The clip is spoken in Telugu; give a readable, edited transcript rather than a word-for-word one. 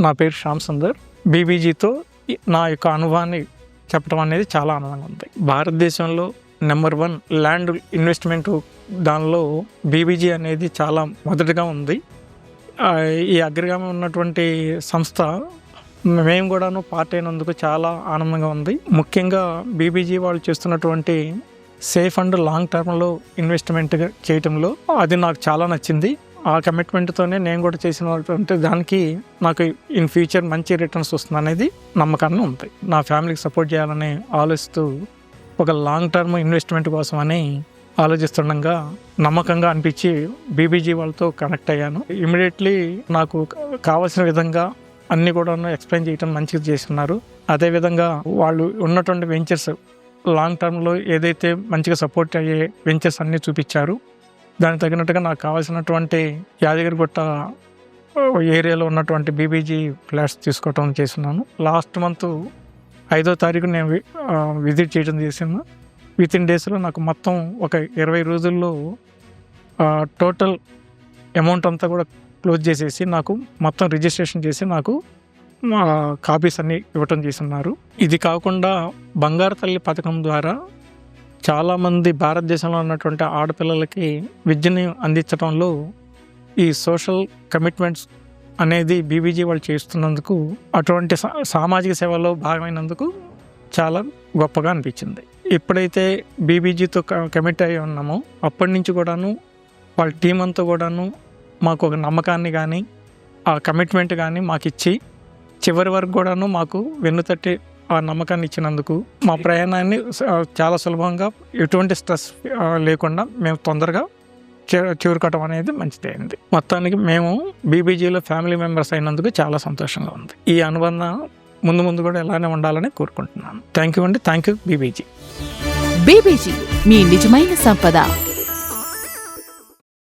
నా పేరు శ్యామ్ సుందర్. బీబీజీతో నా యొక్క అనుభవాన్ని చెప్పడం అనేది చాలా ఆనందంగా ఉంది. భారతదేశంలో నెంబర్ 1 ల్యాండ్ ఇన్వెస్ట్మెంట్ దానిలో బీబీజీ అనేది చాలా మొదటగా ఉంది. ఈ అగ్రగామి ఉన్నటువంటి సంస్థ మేము కూడాను పార్ట్ అయినందుకు చాలా ఆనందంగా ఉంది. ముఖ్యంగా బీబీజీ వాళ్ళు చేస్తున్నటువంటి సేఫ్ అండ్ లాంగ్ టర్మ్లో ఇన్వెస్ట్మెంట్ చేయటంలో అది నాకు చాలా నచ్చింది. ఆ కమిట్మెంట్తోనే నేను కూడా చేసినటువంటి దానికి నాకు ఇన్ ఫ్యూచర్ మంచి రిటర్న్స్ వస్తుంది అనేది నమ్మకాన్ని ఉంది. నా ఫ్యామిలీకి సపోర్ట్ చేయాలని ఆలోచిస్తూ ఒక లాంగ్ టర్మ్ ఇన్వెస్ట్మెంట్ కోసం అని ఆలోచిస్తుండగా నమ్మకంగా అనిపించి బీబీజీ వాళ్ళతో కనెక్ట్ అయ్యాను. ఇమీడియట్లీ నాకు కావాల్సిన విధంగా అన్నీ కూడా ఎక్స్ప్లెయిన్ చేయడం మంచిగా చేస్తున్నారు. అదేవిధంగా వాళ్ళు ఉన్నటువంటి వెంచర్స్ లాంగ్ టర్మ్లో ఏదైతే మంచిగా సపోర్ట్ అయ్యే వెంచర్స్ అన్నీ చూపించారు. దానికి తగినట్టుగా నాకు కావాల్సినటువంటి యాదగిరిగుట్ట ఏరియాలో ఉన్నటువంటి బీబీజీ ఫ్లాట్స్ తీసుకోవటం చేస్తున్నాను. లాస్ట్ మంత్ 5వ తారీఖు నేను విజిట్ చేయడం చేశాను. విత్ ఇన్ డేస్లో నాకు మొత్తం ఒక 20 రోజుల్లో టోటల్ అమౌంట్ అంతా కూడా క్లోజ్ చేసేసి నాకు మొత్తం రిజిస్ట్రేషన్ చేసి నాకు కాపీస్ అన్నీ ఇవ్వటం చేస్తున్నారు. ఇది కాకుండా బంగారు తల్లి పథకం ద్వారా చాలామంది భారతదేశంలో ఉన్నటువంటి ఆడపిల్లలకి విద్యని అందించడంలో ఈ సోషల్ కమిట్మెంట్స్ అనేది బీబీజీ వాళ్ళు చేస్తున్నందుకు, అటువంటి సామాజిక సేవలో భాగమైనందుకు చాలా గొప్పగా అనిపించింది. ఎప్పుడైతే బీబీజీతో కమిట్ అయి ఉన్నామో అప్పటి నుంచి కూడాను వాళ్ళ టీం అంతా కూడాను మాకు ఒక నమ్మకాన్ని కానీ ఆ కమిట్మెంట్ కానీ మాకు ఇచ్చి చివరి వరకు కూడాను మాకు వెన్నుతట్టి ఆ నమ్మకాన్ని ఇచ్చినందుకు మా ప్రయాణాన్ని చాలా సులభంగా ఎటువంటి స్ట్రెస్ లేకుండా మేము తొందరగా చేరుకోవటం అనేది మంచిది అయింది. మొత్తానికి మేము బీబీజీలో ఫ్యామిలీ మెంబర్స్ అయినందుకు చాలా సంతోషంగా ఉంది. ఈ అనుబంధం ముందు కూడా ఇలానే ఉండాలని కోరుకుంటున్నాను. థ్యాంక్ యూ అండి. Thank you BBG. బీబీజీ మీ నిజమైన సంపద.